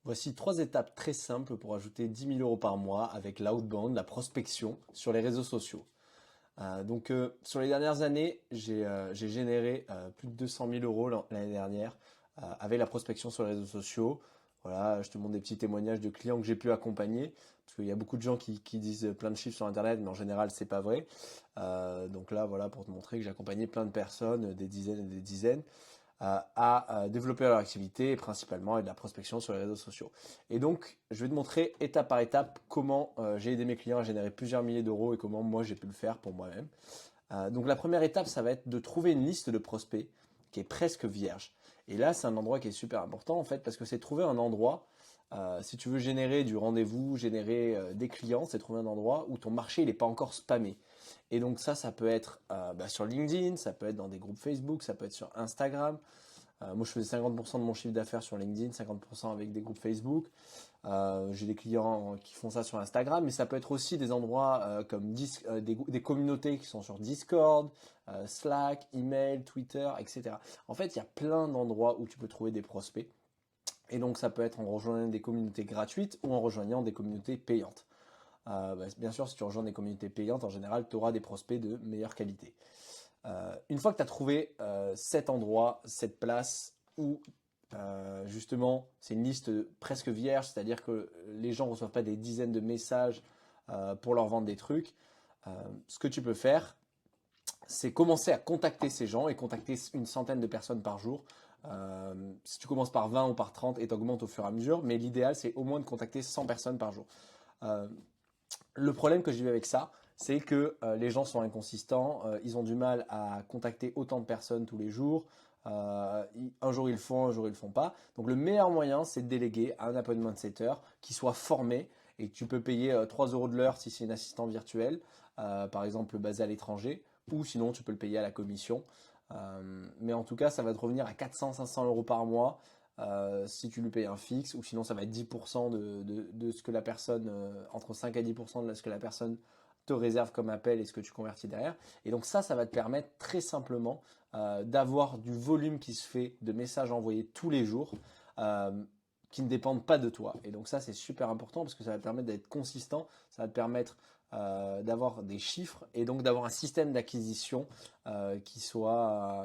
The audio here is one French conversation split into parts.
Voici 3 étapes très simples pour ajouter 10 000 € par mois avec l'outbound, la prospection sur les réseaux sociaux. Sur les dernières années, j'ai généré plus de 200 000 € l'année dernière avec la prospection sur les réseaux sociaux. Voilà, je te montre des petits témoignages de clients que j'ai pu accompagner, parce qu'il y a beaucoup de gens qui disent plein de chiffres sur Internet, mais en général, c'est pas vrai. Donc là, voilà, pour te montrer que j'ai accompagné plein de personnes, des dizaines et des dizaines, à développer leur activité et principalement de la prospection sur les réseaux sociaux. Et donc, je vais te montrer étape par étape comment j'ai aidé mes clients à générer plusieurs milliers d'euros et comment moi j'ai pu le faire pour moi-même. Donc la première étape, ça va être de trouver une liste de prospects qui est presque vierge. Et là, c'est un endroit qui est super important en fait parce que c'est trouver un endroit, si tu veux générer du rendez-vous, générer des clients, c'est trouver un endroit où ton marché il n'est pas encore spammé. Et donc ça peut être sur LinkedIn, ça peut être dans des groupes Facebook, ça peut être sur Instagram. Moi, je faisais 50% de mon chiffre d'affaires sur LinkedIn, 50% avec des groupes Facebook. J'ai des clients qui font ça sur Instagram, mais ça peut être aussi des endroits comme des communautés qui sont sur Discord, Slack, email, Twitter, etc. En fait, il y a plein d'endroits où tu peux trouver des prospects. Et donc, ça peut être en rejoignant des communautés gratuites ou en rejoignant des communautés payantes. Bien sûr, si tu rejoins des communautés payantes, en général, tu auras des prospects de meilleure qualité. Une fois que tu as trouvé cet endroit, cette place où justement c'est une liste presque vierge, c'est-à-dire que les gens ne reçoivent pas des dizaines de messages pour leur vendre des trucs, ce que tu peux faire, c'est commencer à contacter ces gens et contacter une centaine de personnes par jour. Si tu commences par 20 ou par 30 et tu augmentes au fur et à mesure, mais l'idéal c'est au moins de contacter 100 personnes par jour. Euh, le problème que j'ai eu avec ça, c'est que les gens sont inconsistants, ils ont du mal à contacter autant de personnes tous les jours. Un jour ils le font, un jour ils le font pas. Donc le meilleur moyen, c'est de déléguer à un appointment setter qui soit formé et que tu peux payer 3 € de l'heure si c'est une assistante virtuelle, par exemple basée à l'étranger, ou sinon tu peux le payer à la commission. Mais en tout cas, ça va te revenir à 400-500 € par mois si tu lui payes un fixe, ou sinon ça va être 10% de ce que la personne, entre 5 à 10% de ce que la personne te réserve comme appel et ce que tu convertis derrière. Et donc ça va te permettre très simplement d'avoir du volume qui se fait de messages envoyés tous les jours. Qui ne dépendent pas de toi. Et donc ça, c'est super important parce que ça va te permettre d'être consistant, ça va te permettre d'avoir des chiffres et donc d'avoir un système d'acquisition qui soit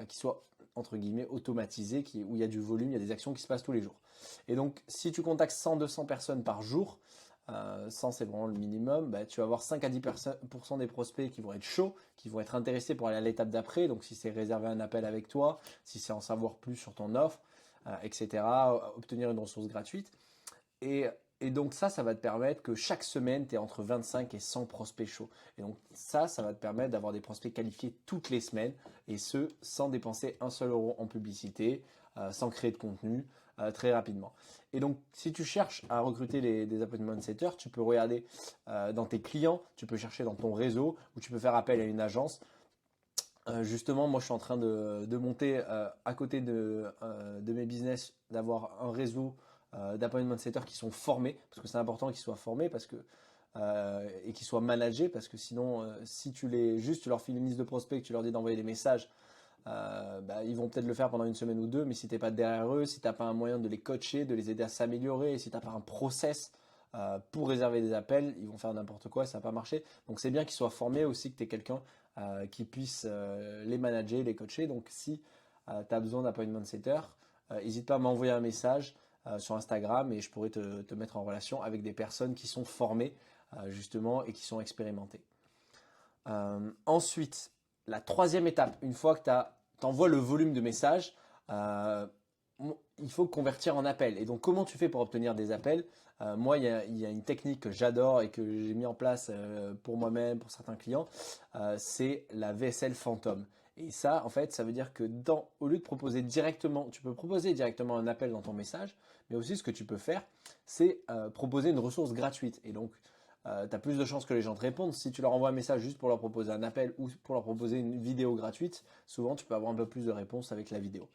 entre guillemets automatisé, où il y a du volume, il y a des actions qui se passent tous les jours. Et donc, si tu contactes 100-200 personnes par jour, 100 c'est vraiment le minimum, bah, tu vas avoir 5 à 10% des prospects qui vont être chauds, qui vont être intéressés pour aller à l'étape d'après. Donc si c'est réserver un appel avec toi, si c'est en savoir plus sur ton offre, etc., obtenir une ressource gratuite. Et, et donc ça va te permettre que chaque semaine, tu es entre 25 et 100 prospects chauds. Et donc ça va te permettre d'avoir des prospects qualifiés toutes les semaines, et ce, sans dépenser un seul euro en publicité, sans créer de contenu, très rapidement. Et donc, si tu cherches à recruter des appointment setters, tu peux regarder dans tes clients, tu peux chercher dans ton réseau, ou tu peux faire appel à une agence. Justement, moi, je suis en train de monter à côté de mes business, d'avoir un réseau d'appointment setters qui sont formés, parce que c'est important qu'ils soient formés et qu'ils soient managés, parce que sinon, si tu leur files une liste de prospects, que tu leur dis d'envoyer des messages, ils vont peut-être le faire pendant une semaine ou deux, mais si tu n'es pas derrière eux, si tu n'as pas un moyen de les coacher, de les aider à s'améliorer, et si tu n'as pas un process pour réserver des appels, ils vont faire n'importe quoi, ça va pas marcher. Donc c'est bien qu'ils soient formés aussi, que tu aies quelqu'un qui puisse les manager, les coacher. Donc si tu as besoin d'appointment setter, n'hésite pas à m'envoyer un message sur Instagram et je pourrais te mettre en relation avec des personnes qui sont formées justement et qui sont expérimentées. Ensuite, la troisième étape, une fois que tu envoies le volume de messages, euh, il faut convertir en appel. Et donc, comment tu fais pour obtenir des appels? Moi, il y a une technique que j'adore et que j'ai mis en place pour moi-même, pour certains clients, c'est la VSL Phantom. Et ça, en fait, ça veut dire que au lieu de proposer directement, tu peux proposer directement un appel dans ton message, mais aussi ce que tu peux faire, c'est proposer une ressource gratuite. Et donc, tu as plus de chances que les gens te répondent. Si tu leur envoies un message juste pour leur proposer un appel ou pour leur proposer une vidéo gratuite, souvent tu peux avoir un peu plus de réponses avec la vidéo.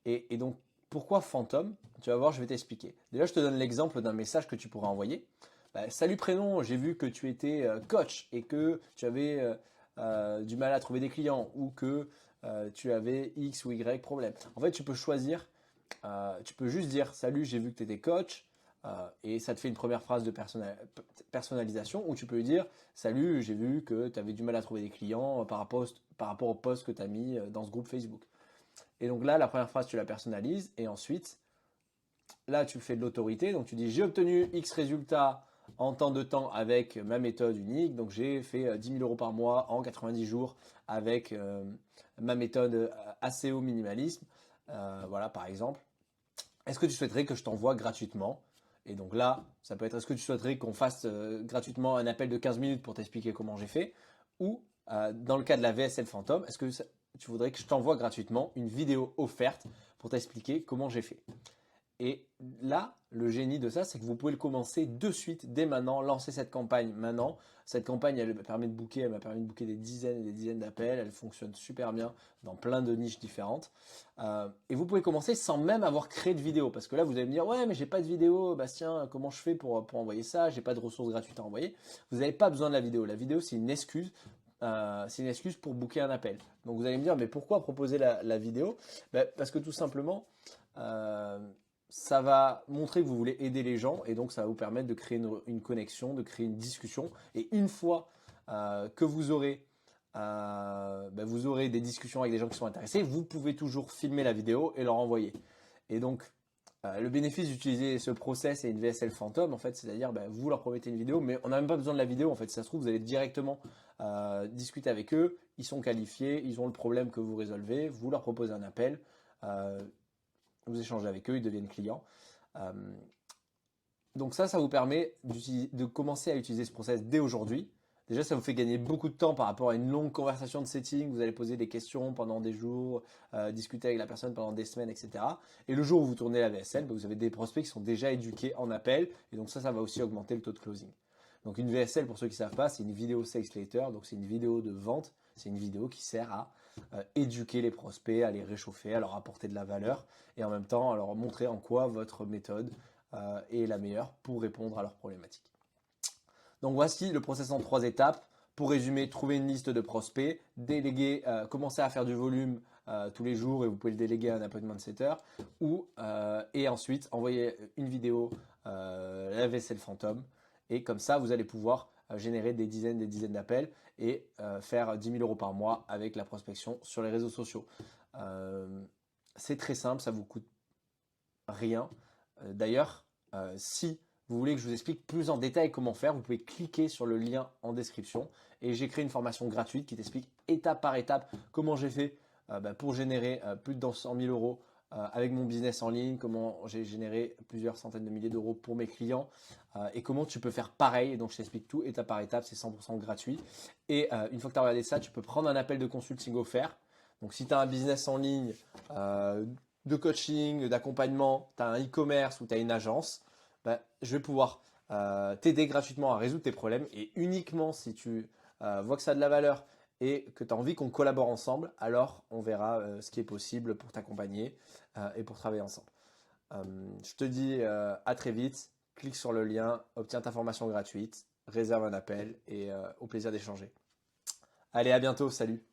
Et donc, pourquoi Phantom? Tu vas voir, je vais t'expliquer. Déjà, je te donne l'exemple d'un message que tu pourrais envoyer. Salut prénom, j'ai vu que tu étais coach et que tu avais du mal à trouver des clients ou que tu avais X ou Y problème. En fait, tu peux choisir, tu peux juste dire salut, j'ai vu que tu étais coach. Et ça te fait une première phrase de personnalisation où tu peux lui dire: Salut, j'ai vu que tu avais du mal à trouver des clients par rapport au post que tu as mis dans ce groupe Facebook. Et donc là, la première phrase, tu la personnalises. Et ensuite, là, tu fais de l'autorité. Donc tu dis: J'ai obtenu X résultats en temps de temps avec ma méthode unique. Donc j'ai fait 10 000 euros par mois en 90 jours avec ma méthode ACO minimalisme. Voilà, par exemple. Est-ce que tu souhaiterais que je t'envoie gratuitement? Et donc là, ça peut être: est-ce que tu souhaiterais qu'on fasse gratuitement un appel de 15 minutes pour t'expliquer comment j'ai fait? Ou dans le cas de la VSL Fantôme, est-ce que tu voudrais que je t'envoie gratuitement une vidéo offerte pour t'expliquer comment j'ai fait? Et là, le génie de ça, c'est que vous pouvez le commencer de suite, dès maintenant, lancer cette campagne maintenant. Cette campagne, elle m'a permis de booker des dizaines et des dizaines d'appels. Elle fonctionne super bien dans plein de niches différentes. Et vous pouvez commencer sans même avoir créé de vidéo. Parce que là, vous allez me dire: ouais, mais j'ai pas de vidéo, Bastien, comment je fais pour envoyer ça? J'ai pas de ressources gratuites à envoyer. Vous n'avez pas besoin de la vidéo. La vidéo, c'est une excuse. C'est une excuse pour booker un appel. Donc vous allez me dire: mais pourquoi proposer la vidéo? Parce que tout simplement, ça va montrer que vous voulez aider les gens, et donc ça va vous permettre de créer une connexion, de créer une discussion. Et une fois que vous aurez des discussions avec des gens qui sont intéressés, vous pouvez toujours filmer la vidéo et leur envoyer. Et donc, le bénéfice d'utiliser ce process et une VSL Fantôme, en fait, c'est-à-dire vous leur promettez une vidéo, mais on n'a même pas besoin de la vidéo. En fait, si ça se trouve, vous allez directement discuter avec eux. Ils sont qualifiés, ils ont le problème que vous résolvez, vous leur proposez un appel. Vous échangez avec eux, ils deviennent clients. Donc ça vous permet de commencer à utiliser ce process dès aujourd'hui. Déjà, ça vous fait gagner beaucoup de temps par rapport à une longue conversation de setting. Vous allez poser des questions pendant des jours, discuter avec la personne pendant des semaines, etc. Et le jour où vous tournez la VSL, vous avez des prospects qui sont déjà éduqués en appel. Et donc ça va aussi augmenter le taux de closing. Donc une VSL, pour ceux qui ne savent pas, c'est une vidéo sales later. Donc c'est une vidéo de vente. C'est une vidéo qui sert à éduquer les prospects, à les réchauffer, à leur apporter de la valeur et en même temps à leur montrer en quoi votre méthode est la meilleure pour répondre à leurs problématiques. Donc voici le process en 3 étapes. Pour résumer: trouver une liste de prospects, déléguer, commencer à faire du volume tous les jours, et vous pouvez le déléguer à un appointment setter, et ensuite envoyer une vidéo, la vaisselle fantôme, et comme ça vous allez pouvoir générer des dizaines d'appels et faire 10 000 euros par mois avec la prospection sur les réseaux sociaux. C'est très simple, ça vous coûte rien. D'ailleurs, si vous voulez que je vous explique plus en détail comment faire, vous pouvez cliquer sur le lien en description, et j'ai créé une formation gratuite qui t'explique étape par étape comment j'ai fait pour générer plus de 100 000 euros avec mon business en ligne, comment j'ai généré plusieurs centaines de milliers d'euros pour mes clients, et comment tu peux faire pareil. Et donc je t'explique tout étape par étape, c'est 100% gratuit. Et une fois que tu as regardé ça, tu peux prendre un appel de consulting offert. Donc si tu as un business en ligne, de coaching, d'accompagnement, tu as un e-commerce ou tu as une agence, je vais pouvoir t'aider gratuitement à résoudre tes problèmes. Et uniquement si tu vois que ça a de la valeur et que tu as envie qu'on collabore ensemble, alors on verra ce qui est possible pour t'accompagner et pour travailler ensemble. Je te dis à très vite. Clique sur le lien, obtiens ta formation gratuite, réserve un appel, et au plaisir d'échanger. Allez, à bientôt, salut!